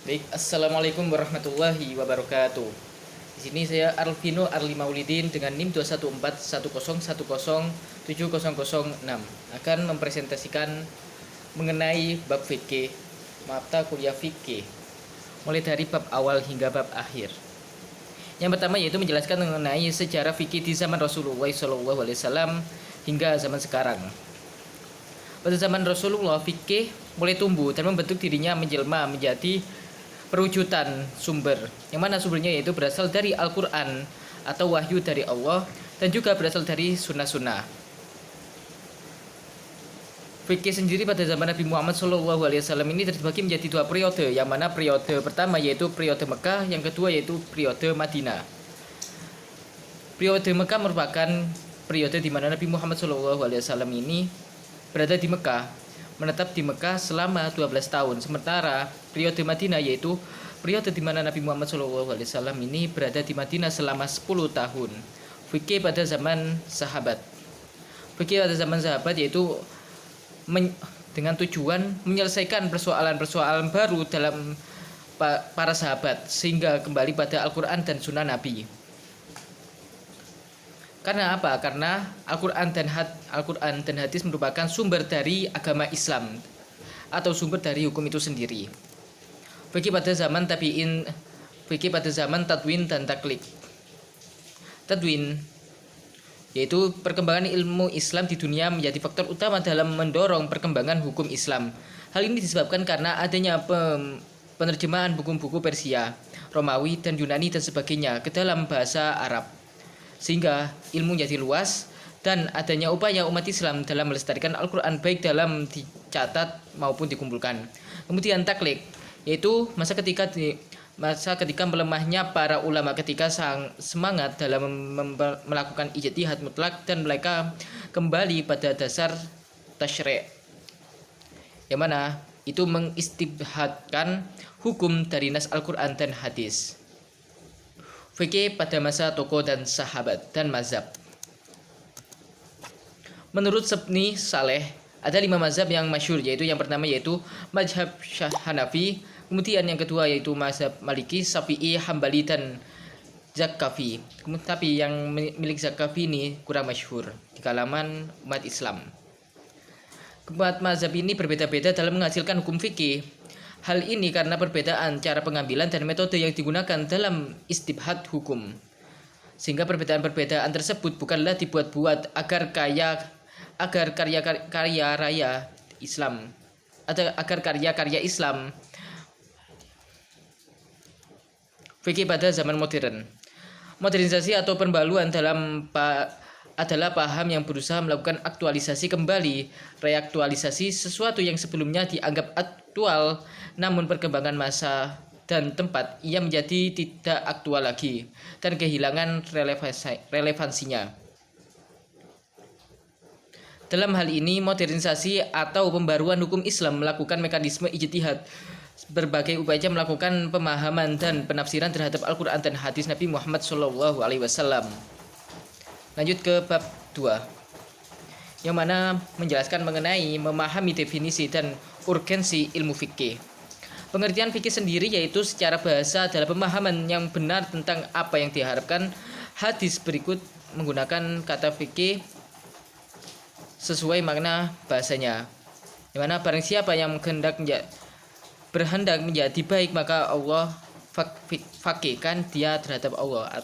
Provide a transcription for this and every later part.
Baik, assalamualaikum warahmatullahi wabarakatuh. Di sini saya Arvino Arli Maulidin dengan NIM 21410107006 akan mempresentasikan mengenai bab fikih, mata kuliah fikih, mulai dari bab awal hingga bab akhir. Yang pertama yaitu menjelaskan mengenai sejarah fikih di zaman Rasulullah SAW hingga zaman sekarang. Pada zaman Rasulullah, fikih mulai tumbuh dan membentuk dirinya menjelma menjadi perwujudan sumber, yang mana sumbernya yaitu berasal dari Al-Quran atau wahyu dari Allah dan juga berasal dari sunnah-sunnah. Fikih sendiri pada zaman Nabi Muhammad SAW ini terbagi menjadi dua periode, yang mana periode pertama yaitu periode Mekah, yang kedua yaitu periode Madinah. Periode Mekah merupakan periode di mana Nabi Muhammad SAW ini berada di Mekah, menetap di Mekah selama 12 tahun. Sementara periode Madinah yaitu periode di mana Nabi Muhammad SAW ini berada di Madinah selama 10 tahun. Fikih pada zaman sahabat. Fikih pada zaman sahabat yaitu dengan tujuan menyelesaikan persoalan-persoalan baru dalam para sahabat sehingga kembali pada Al-Quran dan Sunnah Nabi. Karena apa? Karena Al-Quran dan hadis merupakan sumber dari agama Islam atau sumber dari hukum itu sendiri. Fikih pada zaman tabi'in, fikih pada zaman tadwin dan taklik. Tadwin yaitu perkembangan ilmu Islam di dunia menjadi faktor utama dalam mendorong perkembangan hukum Islam. Hal ini disebabkan karena adanya penerjemahan buku-buku Persia, Romawi, dan Yunani dan sebagainya ke dalam bahasa Arab, sehingga ilmu jadi luas dan adanya upaya umat Islam dalam melestarikan Al-Quran baik dalam dicatat maupun dikumpulkan. Kemudian taklik yaitu masa ketika melemahnya para ulama ketika sang semangat dalam melakukan ijtihad mutlak dan mereka kembali pada dasar tasyri', yang mana itu mengistibhadkan hukum dari nas Al-Quran dan hadis. Fikih pada masa tokoh dan sahabat dan mazhab. Menurut Ibnu Saleh, ada 5 mazhab yang masyhur, yaitu yang pertama yaitu mazhab Hanafi, kemudian yang kedua yaitu mazhab Maliki, Syafi'i, Hambali, dan Zakafi. Tapi yang milik Zakafi ini kurang masyhur di kalangan umat Islam. Keempat mazhab ini berbeda-beda dalam menghasilkan hukum fikih. Hal ini karena perbedaan cara pengambilan dan metode yang digunakan dalam istibhad hukum. Sehingga perbedaan-perbedaan tersebut bukanlah dibuat-buat agar karya-karya raya Islam atau agar karya-karya Islam. Fikih pada zaman modern. Modernisasi atau pembaharuan adalah paham yang berusaha melakukan aktualisasi kembali, reaktualisasi sesuatu yang sebelumnya dianggap aktual, namun perkembangan masa dan tempat ia menjadi tidak aktual lagi dan kehilangan relevansinya. Dalam hal ini, modernisasi atau pembaruan hukum Islam melakukan mekanisme ijtihad, berbagai upaya melakukan pemahaman dan penafsiran terhadap Al-Quran dan hadis Nabi Muhammad SAW. Lanjut ke bab 2, yang mana menjelaskan mengenai memahami definisi dan urgensi ilmu fikih. Pengertian fikih sendiri yaitu secara bahasa adalah pemahaman yang benar tentang apa yang diharapkan. Hadis berikut menggunakan kata fikih sesuai makna bahasanya, di mana barang siapa yang berhendak menjadi baik maka Allah fakihkan dia terhadap Allah.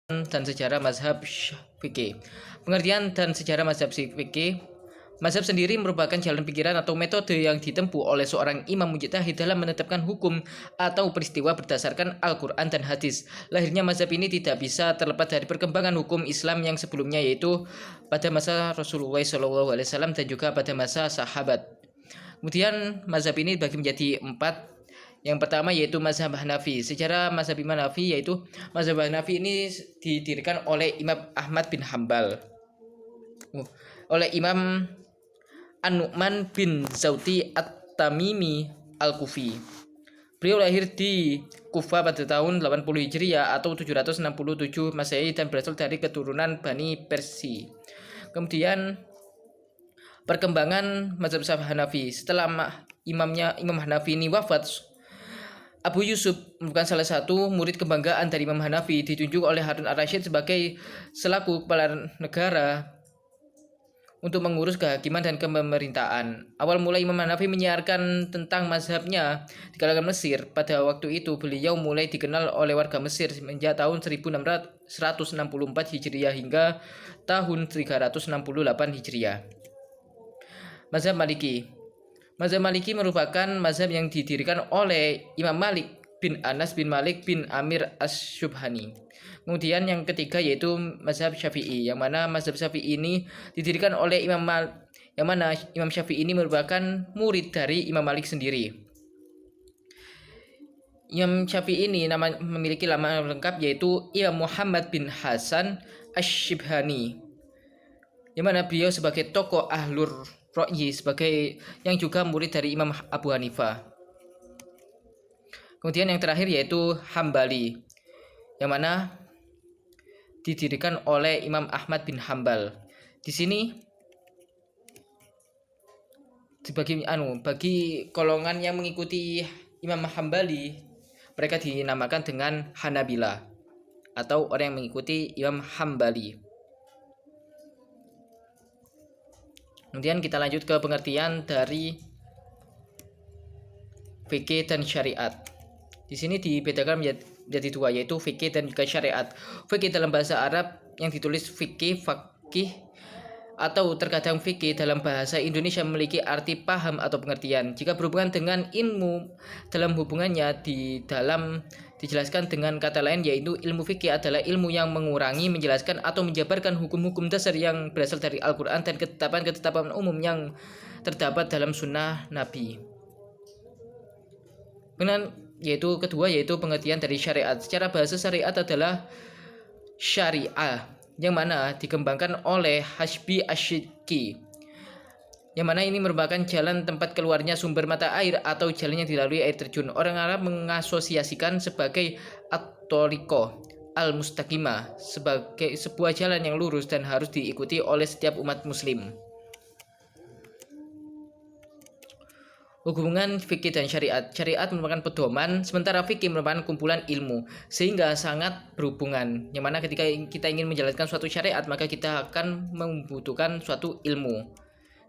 dan sejarah mazhab fikih. Pengertian dan sejarah mazhab fikih. Mazhab sendiri merupakan jalan pikiran atau metode yang ditempuh oleh seorang imam mujtahid dalam menetapkan hukum atau peristiwa berdasarkan Al-Quran dan hadis. Lahirnya mazhab ini tidak bisa terlepas dari perkembangan hukum Islam yang sebelumnya, yaitu pada masa Rasulullah SAW dan juga pada masa sahabat. Kemudian mazhab ini dibagi menjadi 4. Yang pertama yaitu mazhab Hanafi. Secara mazhab Hanafi yaitu mazhab Hanafi ini didirikan oleh Imam Ahmad bin Hambal, oleh Imam An-Nu'man bin Zauti At-Tamimi Al-Kufi. Beliau lahir di Kufah pada tahun 80 Hijriah atau 767 Masehi dan berasal dari keturunan Bani Persi. Kemudian perkembangan mazhab Hanafi. Setelah Imam Hanafi ini wafat, Abu Yusuf merupakan salah satu murid kebanggaan dari Imam Hanafi, ditunjuk oleh Harun al-Rasyid sebagai selaku kepala negara untuk mengurus kehakiman dan kepemerintahan. Awal mulai Imam Hanafi menyiarkan tentang mazhabnya di kalangan Mesir. Pada waktu itu beliau mulai dikenal oleh warga Mesir sejak tahun 1164 Hijriah hingga tahun 368 Hijriah. Mazhab Maliki. Mazhab Maliki merupakan mazhab yang didirikan oleh Imam Malik bin Anas bin Malik bin Amir Asy-Syubhani. Kemudian yang ketiga yaitu mazhab Syafi'i, yang mana mazhab Syafi'i ini didirikan oleh Imam Syafi'i ini merupakan murid dari Imam Malik sendiri. Imam Syafi'i ini memiliki nama lengkap yaitu Imam Muhammad bin Hasan Asy-Syibhani, yang mana beliau sebagai tokoh ahlur Ra'yi, sebagai yang juga murid dari Imam Abu Hanifah. Kemudian yang terakhir yaitu Hambali, yang mana didirikan oleh Imam Ahmad bin Hambal. Di sini bagi golongan yang mengikuti Imam Hambali, mereka dinamakan dengan Hanabila atau orang yang mengikuti Imam Hambali. Kemudian kita lanjut ke pengertian dari fikih dan syariat. Di sini dibedakan menjadi dua, yaitu fikih dan juga syariat. Fikih dalam bahasa Arab yang ditulis fikih, faqih, atau terkadang fikih dalam bahasa Indonesia memiliki arti paham atau pengertian. Jika berhubungan dengan ilmu dalam hubungannya dijelaskan dengan kata lain, yaitu ilmu fikih adalah ilmu yang mengurangi, menjelaskan, atau menjabarkan hukum-hukum dasar yang berasal dari Al-Quran dan ketetapan-ketetapan umum yang terdapat dalam sunnah Nabi. Yaitu kedua yaitu pengertian dari syariat. Secara bahasa syariat adalah syariah yang mana dikembangkan oleh Hasbi Asyidki, yang mana ini merupakan jalan tempat keluarnya sumber mata air atau jalan yang dilalui air terjun. Orang Arab mengasosiasikan sebagai at-thariqah al-mustaqimah, sebagai sebuah jalan yang lurus dan harus diikuti oleh setiap umat muslim. Hubungan fikih dan syariat. Syariat merupakan pedoman, sementara fikih merupakan kumpulan ilmu, sehingga sangat berhubungan. Yang mana ketika kita ingin menjalankan suatu syariat, maka kita akan membutuhkan suatu ilmu,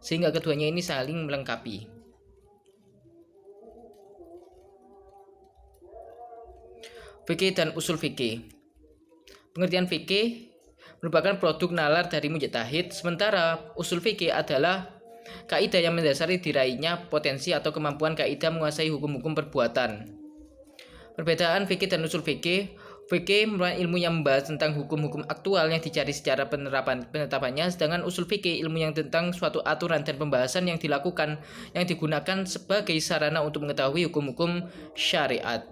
sehingga keduanya ini saling melengkapi. Fikih dan usul fikih. Pengertian fikih merupakan produk nalar dari mujtahid, sementara usul fikih adalah kaidah yang mendasari diraihnya potensi atau kemampuan kaidah menguasai hukum-hukum perbuatan. Perbedaan fikih dan usul fikih. Fikih merupakan ilmu yang membahas tentang hukum-hukum aktual yang dicari secara penetapannya, sedangkan usul fikih ilmu yang tentang suatu aturan dan pembahasan yang digunakan sebagai sarana untuk mengetahui hukum-hukum syariat.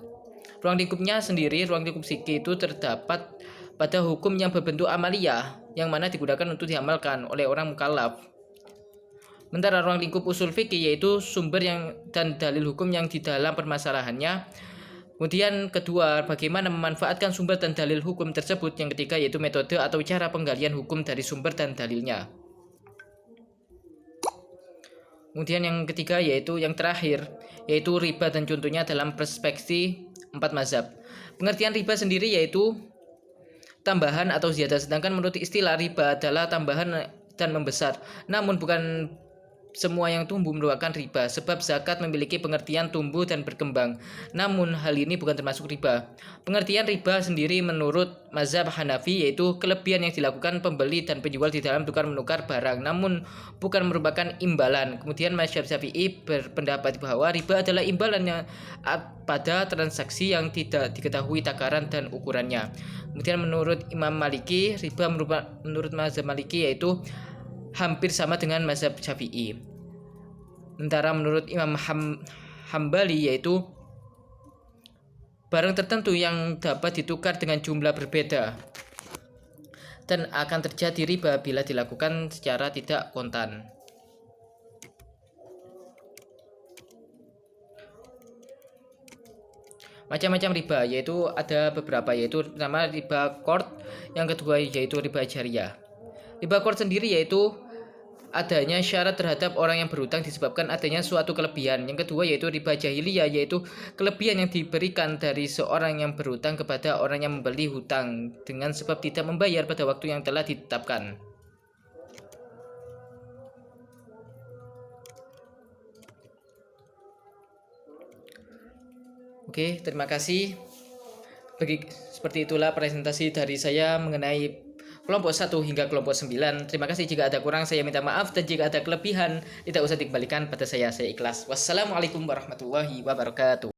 Ruang lingkup fikih itu terdapat pada hukum yang berbentuk amaliyah, yang mana digunakan untuk diamalkan oleh orang mukallaf. Sementara ruang lingkup usul fikih yaitu sumber dan dalil hukum yang di dalam permasalahannya. Kemudian kedua, bagaimana memanfaatkan sumber dan dalil hukum tersebut. Yang ketiga yaitu metode atau cara penggalian hukum dari sumber dan dalilnya. Kemudian yang ketiga yaitu yang terakhir, yaitu riba dan contohnya dalam perspektif 4 mazhab. Pengertian riba sendiri yaitu tambahan atau ziyadah, sedangkan menurut istilah riba adalah tambahan dan membesar, namun bukan semua yang tumbuh merupakan riba, sebab zakat memiliki pengertian tumbuh dan berkembang. Namun hal ini bukan termasuk riba. Pengertian riba sendiri menurut mazhab Hanafi yaitu kelebihan yang dilakukan pembeli dan penjual di dalam tukar menukar barang, namun bukan merupakan imbalan. Kemudian mazhab Syafi'i berpendapat bahwa riba adalah imbalan yang pada transaksi yang tidak diketahui takaran dan ukurannya. Kemudian menurut Imam Maliki, riba menurut mazhab Maliki yaitu hampir sama dengan mazhab Syafi'i. Sementara menurut Imam Hambali yaitu barang tertentu yang dapat ditukar dengan jumlah berbeda dan akan terjadi riba bila dilakukan secara tidak kontan. Macam-macam riba yaitu ada beberapa, yaitu pertama riba qard, yang kedua yaitu riba jariyah. Riba qard sendiri yaitu adanya syarat terhadap orang yang berhutang disebabkan adanya suatu kelebihan. Yang kedua yaitu riba jahiliyah, yaitu kelebihan yang diberikan dari seorang yang berhutang kepada orang yang membeli hutang dengan sebab tidak membayar pada waktu yang telah ditetapkan. Oke, terima kasih. Seperti itulah presentasi dari saya mengenai kelompok 1 hingga kelompok 9. Terima kasih, jika ada kurang saya minta maaf, dan jika ada kelebihan tidak usah dikembalikan pada saya ikhlas. Wassalamualaikum warahmatullahi wabarakatuh.